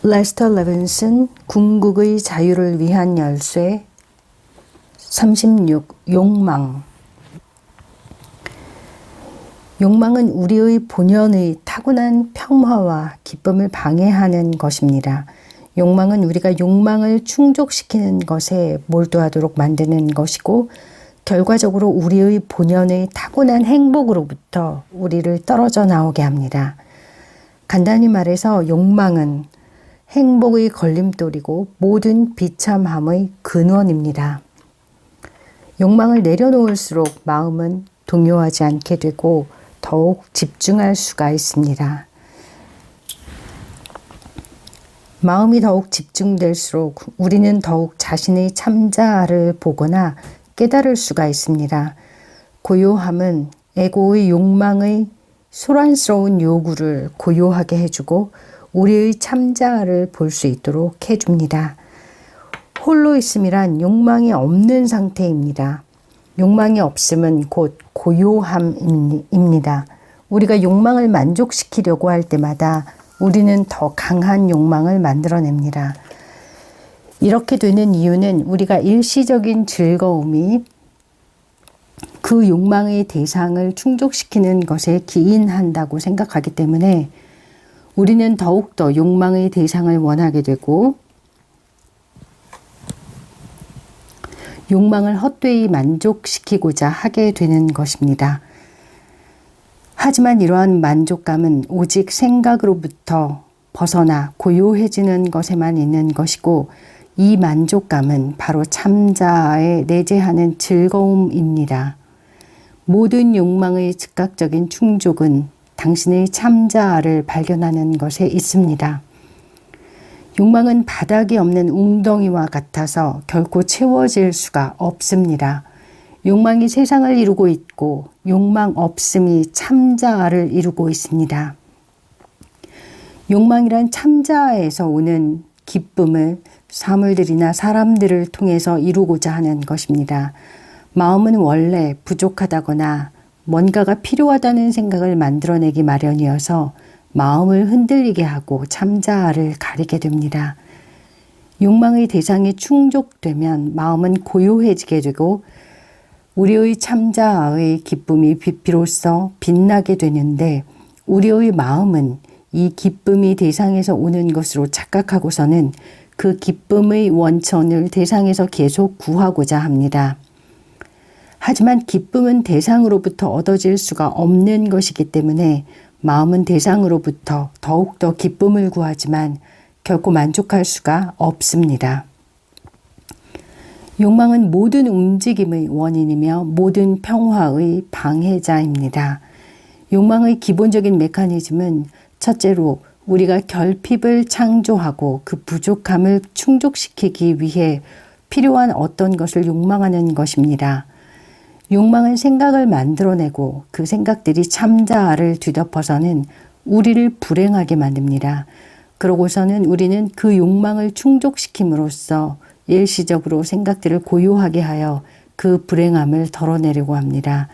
레스터 레빈슨 궁극의 자유를 위한 열쇠 36. 욕망. 욕망은 우리의 본연의 타고난 평화와 기쁨을 방해하는 것입니다. 욕망은 우리가 욕망을 충족시키는 것에 몰두하도록 만드는 것이고 결과적으로 우리의 본연의 타고난 행복으로부터 우리를 떨어져 나오게 합니다. 간단히 말해서 욕망은 행복의 걸림돌이고 모든 비참함의 근원입니다. 욕망을 내려놓을수록 마음은 동요하지 않게 되고 더욱 집중할 수가 있습니다. 마음이 더욱 집중될수록 우리는 더욱 자신의 참자아를 보거나 깨달을 수가 있습니다. 고요함은 에고의 욕망의 소란스러운 요구를 고요하게 해주고 우리의 참자아를 볼 수 있도록 해줍니다. 홀로 있음이란 욕망이 없는 상태입니다. 욕망이 없음은 곧 고요함입니다. 우리가 욕망을 만족시키려고 할 때마다 우리는 더 강한 욕망을 만들어냅니다. 이렇게 되는 이유는 우리가 일시적인 즐거움이 그 욕망의 대상을 충족시키는 것에 기인한다고 생각하기 때문에 우리는 더욱더 욕망의 대상을 원하게 되고 욕망을 헛되이 만족시키고자 하게 되는 것입니다. 하지만 이러한 만족감은 오직 생각으로부터 벗어나 고요해지는 것에만 있는 것이고 이 만족감은 바로 참자아에 내재하는 즐거움입니다. 모든 욕망의 즉각적인 충족은 당신의 참자아를 발견하는 것에 있습니다. 욕망은 바닥이 없는 웅덩이와 같아서 결코 채워질 수가 없습니다. 욕망이 세상을 이루고 있고 욕망 없음이 참자아를 이루고 있습니다. 욕망이란 참자아에서 오는 기쁨을 사물들이나 사람들을 통해서 이루고자 하는 것입니다. 마음은 원래 부족하다거나 뭔가가 필요하다는 생각을 만들어내기 마련이어서 마음을 흔들리게 하고 참자아를 가리게 됩니다. 욕망의 대상이 충족되면 마음은 고요해지게 되고 우리의 참자아의 기쁨이 비로소 빛나게 되는데 우리의 마음은 이 기쁨이 대상에서 오는 것으로 착각하고서는 그 기쁨의 원천을 대상에서 계속 구하고자 합니다. 하지만 기쁨은 대상으로부터 얻어질 수가 없는 것이기 때문에 마음은 대상으로부터 더욱더 기쁨을 구하지만 결코 만족할 수가 없습니다. 욕망은 모든 움직임의 원인이며 모든 평화의 방해자입니다. 욕망의 기본적인 메커니즘은 첫째로 우리가 결핍을 창조하고 그 부족함을 충족시키기 위해 필요한 어떤 것을 욕망하는 것입니다. 욕망은 생각을 만들어내고 그 생각들이 참자아를 뒤덮어서는 우리를 불행하게 만듭니다. 그러고서는 우리는 그 욕망을 충족시킴으로써 일시적으로 생각들을 고요하게 하여 그 불행함을 덜어내려고 합니다.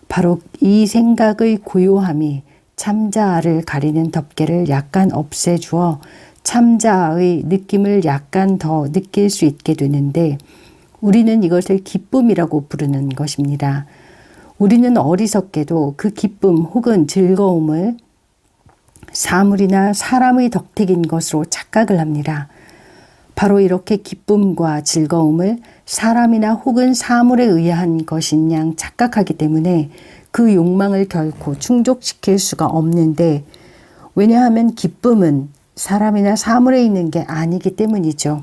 바로 이 생각의 고요함이 참자아를 가리는 덮개를 약간 없애주어 참자아의 느낌을 약간 더 느낄 수 있게 되는데 우리는 이것을 기쁨이라고 부르는 것입니다. 우리는 어리석게도 그 기쁨 혹은 즐거움을 사물이나 사람의 덕택인 것으로 착각을 합니다. 바로 이렇게 기쁨과 즐거움을 사람이나 혹은 사물에 의한 것인 양 착각하기 때문에 그 욕망을 결코 충족시킬 수가 없는데 왜냐하면 기쁨은 사람이나 사물에 있는 게 아니기 때문이죠.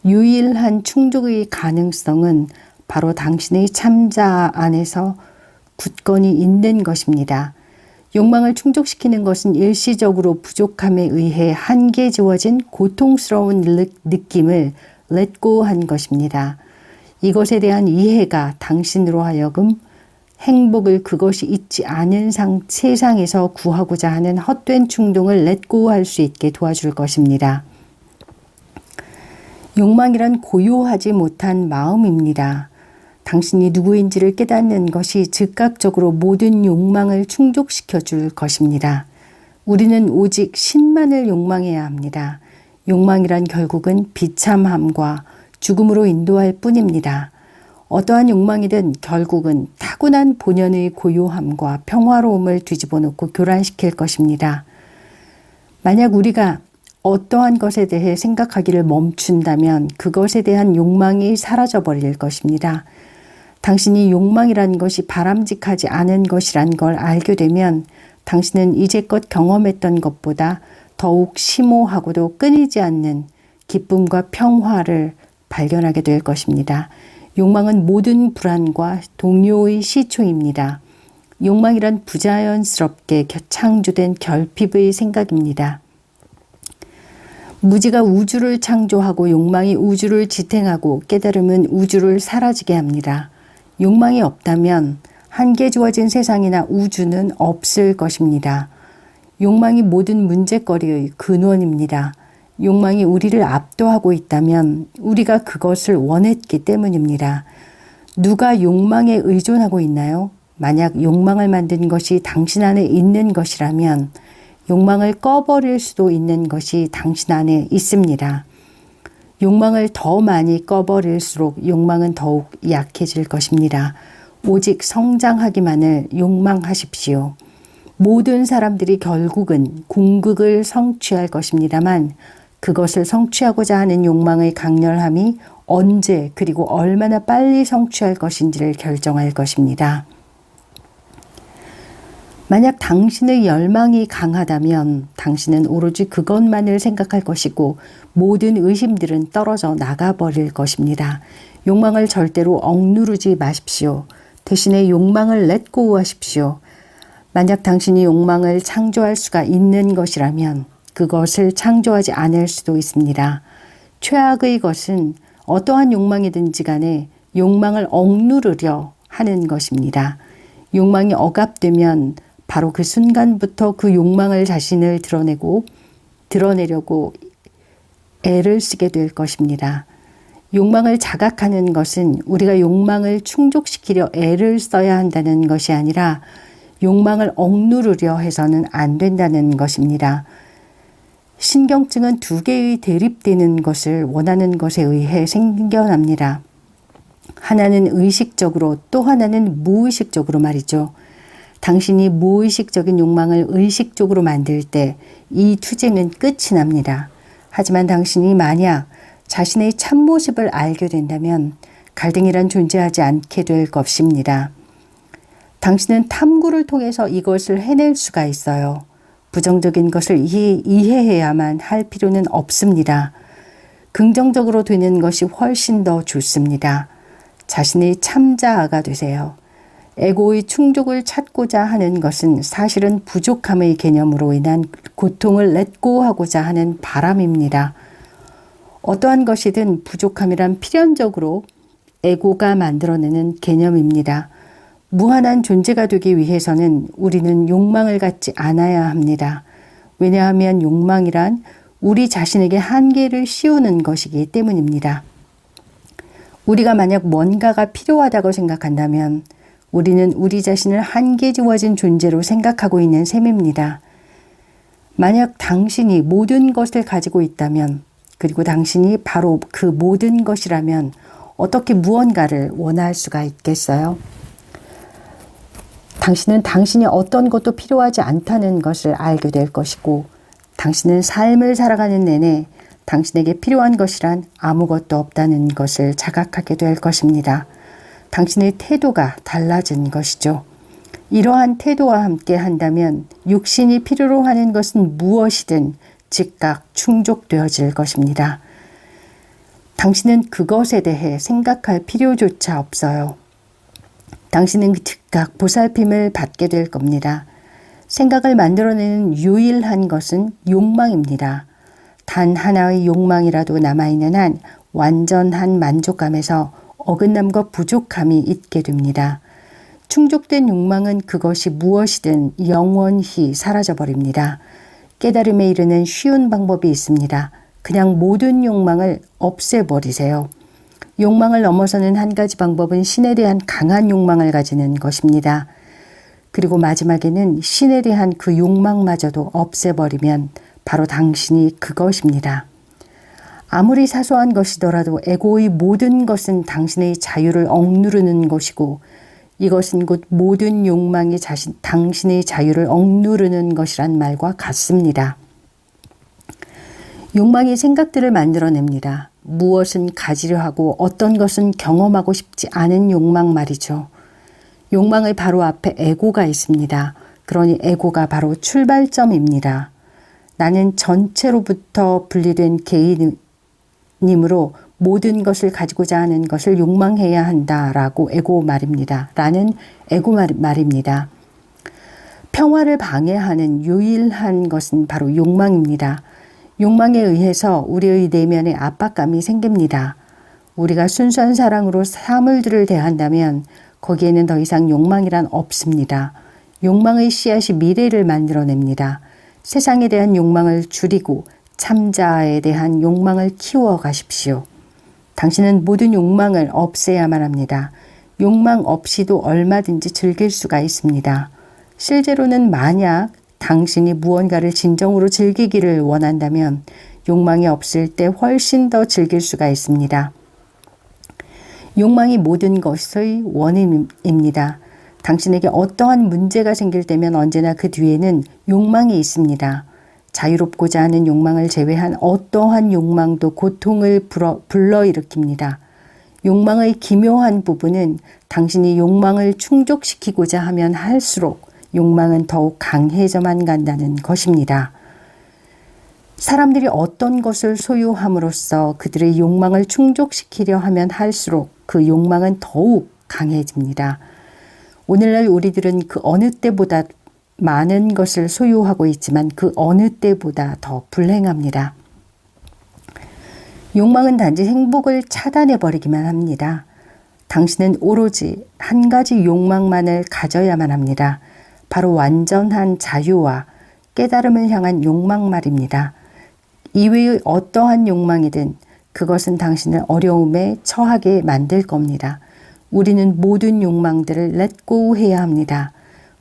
유일한 충족의 가능성은 바로 당신의 참자아 안에서 굳건히 있는 것입니다. 욕망을 충족시키는 것은 일시적으로 부족함에 의해 한계 주어진 고통스러운 느낌을 let go 한 것입니다. 이것에 대한 이해가 당신으로 하여금 행복을 그것이 있지 않은 세상에서 구하고자 하는 헛된 충동을 let go 할 수 있게 도와줄 것입니다. 욕망이란 고요하지 못한 마음입니다. 당신이 누구인지를 깨닫는 것이 즉각적으로 모든 욕망을 충족시켜 줄 것입니다. 우리는 오직 신만을 욕망해야 합니다. 욕망이란 결국은 비참함과 죽음으로 인도할 뿐입니다. 어떠한 욕망이든 결국은 타고난 본연의 고요함과 평화로움을 뒤집어 놓고 교란시킬 것입니다. 만약 우리가 어떠한 것에 대해 생각하기를 멈춘다면 그것에 대한 욕망이 사라져 버릴 것입니다. 당신이 욕망이란 것이 바람직하지 않은 것이란 걸 알게 되면 당신은 이제껏 경험했던 것보다 더욱 심오하고도 끊이지 않는 기쁨과 평화를 발견하게 될 것입니다. 욕망은 모든 불안과 동요의 시초입니다. 욕망이란 부자연스럽게 창조된 결핍의 생각입니다. 무지가 우주를 창조하고 욕망이 우주를 지탱하고 깨달음은 우주를 사라지게 합니다. 욕망이 없다면 한계 주어진 세상이나 우주는 없을 것입니다. 욕망이 모든 문제거리의 근원입니다. 욕망이 우리를 압도하고 있다면 우리가 그것을 원했기 때문입니다. 누가 욕망에 의존하고 있나요? 만약 욕망을 만든 것이 당신 안에 있는 것이라면 욕망을 꺼버릴 수도 있는 것이 당신 안에 있습니다. 욕망을 더 많이 꺼버릴수록 욕망은 더욱 약해질 것입니다. 오직 성장하기만을 욕망하십시오. 모든 사람들이 결국은 궁극을 성취할 것입니다만 그것을 성취하고자 하는 욕망의 강렬함이 언제 그리고 얼마나 빨리 성취할 것인지를 결정할 것입니다. 만약 당신의 열망이 강하다면 당신은 오로지 그것만을 생각할 것이고 모든 의심들은 떨어져 나가버릴 것입니다. 욕망을 절대로 억누르지 마십시오. 대신에 욕망을 렛고 하십시오. 만약 당신이 욕망을 창조할 수가 있는 것이라면 그것을 창조하지 않을 수도 있습니다. 최악의 것은 어떠한 욕망이든지 간에 욕망을 억누르려 하는 것입니다. 욕망이 억압되면 바로 그 순간부터 그 욕망을 자신을 드러내려고 애를 쓰게 될 것입니다. 욕망을 자각하는 것은 우리가 욕망을 충족시키려 애를 써야 한다는 것이 아니라 욕망을 억누르려 해서는 안 된다는 것입니다. 신경증은 두 개의 대립되는 것을 원하는 것에 의해 생겨납니다. 하나는 의식적으로 또 하나는 무의식적으로 말이죠. 당신이 무의식적인 욕망을 의식적으로 만들 때 이 투쟁은 끝이 납니다. 하지만 당신이 만약 자신의 참모습을 알게 된다면 갈등이란 존재하지 않게 될 것입니다. 당신은 탐구를 통해서 이것을 해낼 수가 있어요. 부정적인 것을 이해해야만 할 필요는 없습니다. 긍정적으로 되는 것이 훨씬 더 좋습니다. 자신의 참자아가 되세요. 에고의 충족을 찾고자 하는 것은 사실은 부족함의 개념으로 인한 고통을 렛고하고자 하는 바람입니다. 어떠한 것이든 부족함이란 필연적으로 에고가 만들어내는 개념입니다. 무한한 존재가 되기 위해서는 우리는 욕망을 갖지 않아야 합니다. 왜냐하면 욕망이란 우리 자신에게 한계를 씌우는 것이기 때문입니다. 우리가 만약 뭔가가 필요하다고 생각한다면 우리는 우리 자신을 한계 주어진 존재로 생각하고 있는 셈입니다. 만약 당신이 모든 것을 가지고 있다면 그리고 당신이 바로 그 모든 것이라면 어떻게 무언가를 원할 수가 있겠어요? 당신은 당신이 어떤 것도 필요하지 않다는 것을 알게 될 것이고 당신은 삶을 살아가는 내내 당신에게 필요한 것이란 아무것도 없다는 것을 자각하게 될 것입니다. 당신의 태도가 달라진 것이죠. 이러한 태도와 함께 한다면 육신이 필요로 하는 것은 무엇이든 즉각 충족되어질 것입니다. 당신은 그것에 대해 생각할 필요조차 없어요. 당신은 즉각 보살핌을 받게 될 겁니다. 생각을 만들어내는 유일한 것은 욕망입니다. 단 하나의 욕망이라도 남아있는 한 완전한 만족감에서 어긋남과 부족함이 있게 됩니다. 충족된 욕망은 그것이 무엇이든 영원히 사라져버립니다. 깨달음에 이르는 쉬운 방법이 있습니다. 그냥 모든 욕망을 없애버리세요. 욕망을 넘어서는 한 가지 방법은 신에 대한 강한 욕망을 가지는 것입니다. 그리고 마지막에는 신에 대한 그 욕망마저도 없애버리면 바로 당신이 그것입니다. 아무리 사소한 것이더라도 에고의 모든 것은 당신의 자유를 억누르는 것이고 이것은 곧 모든 욕망이 당신의 자유를 억누르는 것이란 말과 같습니다. 욕망이 생각들을 만들어냅니다. 무엇은 가지려 하고 어떤 것은 경험하고 싶지 않은 욕망 말이죠. 욕망의 바로 앞에 에고가 있습니다. 그러니 에고가 바로 출발점입니다. 나는 전체로부터 분리된 개인이므로 모든 것을 가지고자 하는 것을 욕망해야 한다라고 에고 말입니다. 라는 에고 말입니다. 평화를 방해하는 유일한 것은 바로 욕망입니다. 욕망에 의해서 우리의 내면에 압박감이 생깁니다. 우리가 순수한 사랑으로 사물들을 대한다면 거기에는 더 이상 욕망이란 없습니다. 욕망의 씨앗이 미래를 만들어냅니다. 세상에 대한 욕망을 줄이고 참자에 대한 욕망을 키워 가십시오. 당신은 모든 욕망을 없애야만 합니다. 욕망 없이도 얼마든지 즐길 수가 있습니다. 실제로는 만약 당신이 무언가를 진정으로 즐기기를 원한다면 욕망이 없을 때 훨씬 더 즐길 수가 있습니다. 욕망이 모든 것의 원인입니다. 당신에게 어떠한 문제가 생길 때면 언제나 그 뒤에는 욕망이 있습니다. 자유롭고자 하는 욕망을 제외한 어떠한 욕망도 고통을 불러일으킵니다. 욕망의 기묘한 부분은 당신이 욕망을 충족시키고자 하면 할수록 욕망은 더욱 강해져만 간다는 것입니다. 사람들이 어떤 것을 소유함으로써 그들의 욕망을 충족시키려 하면 할수록 그 욕망은 더욱 강해집니다. 오늘날 우리들은 그 어느 때보다 많은 것을 소유하고 있지만 그 어느 때보다 더 불행합니다. 욕망은 단지 행복을 차단해버리기만 합니다. 당신은 오로지 한 가지 욕망만을 가져야만 합니다. 바로 완전한 자유와 깨달음을 향한 욕망 말입니다. 이외의 어떠한 욕망이든 그것은 당신을 어려움에 처하게 만들 겁니다. 우리는 모든 욕망들을 렛고 해야 합니다.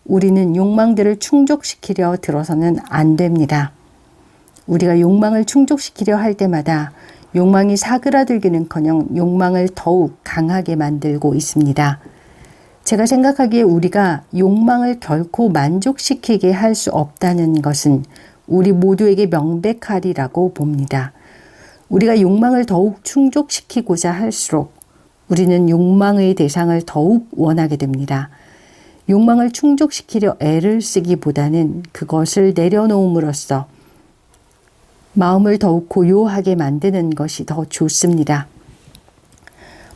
우리는 욕망들을 충족시키려 들어서는 안 됩니다. 우리가 욕망을 충족시키려 할 때마다 욕망이 사그라들기는커녕 욕망을 더욱 강하게 만들고 있습니다. 제가 생각하기에 우리가 욕망을 결코 만족시키게 할 수 없다는 것은 우리 모두에게 명백하리라고 봅니다. 우리가 욕망을 더욱 충족시키고자 할수록 우리는 욕망의 대상을 더욱 원하게 됩니다. 욕망을 충족시키려 애를 쓰기보다는 그것을 내려놓음으로써 마음을 더욱 고요하게 만드는 것이 더 좋습니다.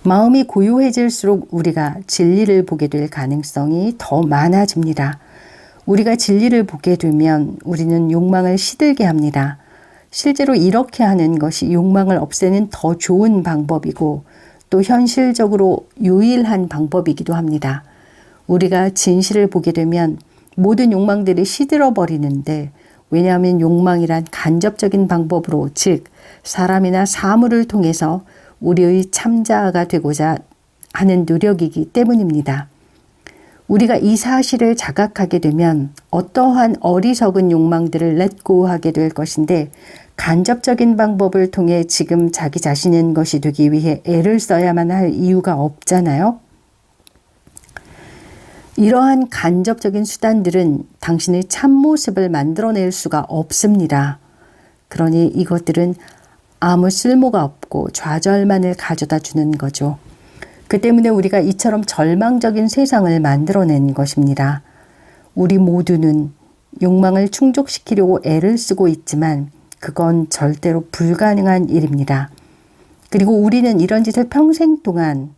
마음이 고요해질수록 우리가 진리를 보게 될 가능성이 더 많아집니다. 우리가 진리를 보게 되면 우리는 욕망을 시들게 합니다. 실제로 이렇게 하는 것이 욕망을 없애는 더 좋은 방법이고 또 현실적으로 유일한 방법이기도 합니다. 우리가 진실을 보게 되면 모든 욕망들이 시들어 버리는데 왜냐하면 욕망이란 간접적인 방법으로 즉 사람이나 사물을 통해서 우리의 참자아가 되고자 하는 노력이기 때문입니다. 우리가 이 사실을 자각하게 되면 어떠한 어리석은 욕망들을 렛고하게 될 것인데 간접적인 방법을 통해 지금 자기 자신인 것이 되기 위해 애를 써야만 할 이유가 없잖아요. 이러한 간접적인 수단들은 당신의 참모습을 만들어낼 수가 없습니다. 그러니 이것들은 아무 쓸모가 없고 좌절만을 가져다 주는 거죠. 그 때문에 우리가 이처럼 절망적인 세상을 만들어낸 것입니다. 우리 모두는 욕망을 충족시키려고 애를 쓰고 있지만 그건 절대로 불가능한 일입니다. 그리고 우리는 이런 짓을 평생 동안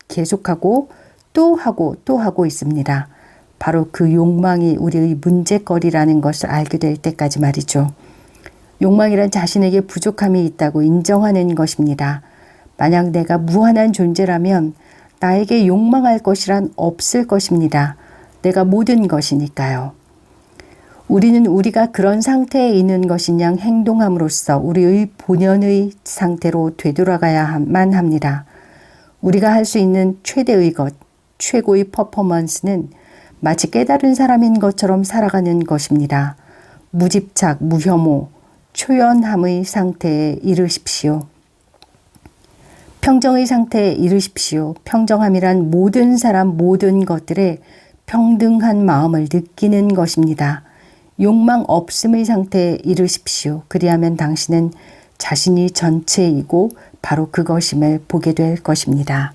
계속하고 또 하고 있습니다. 바로 그 욕망이 우리의 문제거리라는 것을 알게 될 때까지 말이죠. 욕망이란 자신에게 부족함이 있다고 인정하는 것입니다. 만약 내가 무한한 존재라면 나에게 욕망할 것이란 없을 것입니다. 내가 모든 것이니까요. 우리는 우리가 그런 상태에 있는 것인 양 행동함으로써 우리의 본연의 상태로 되돌아가야만 합니다. 우리가 할 수 있는 최대의 것, 최고의 퍼포먼스는 마치 깨달은 사람인 것처럼 살아가는 것입니다. 무집착, 무혐오, 초연함의 상태에 이르십시오. 평정의 상태에 이르십시오. 평정함이란 모든 사람 모든 것들에 평등한 마음을 느끼는 것입니다. 욕망 없음의 상태에 이르십시오. 그리하면 당신은 자신이 전체이고 바로 그것임을 보게 될 것입니다.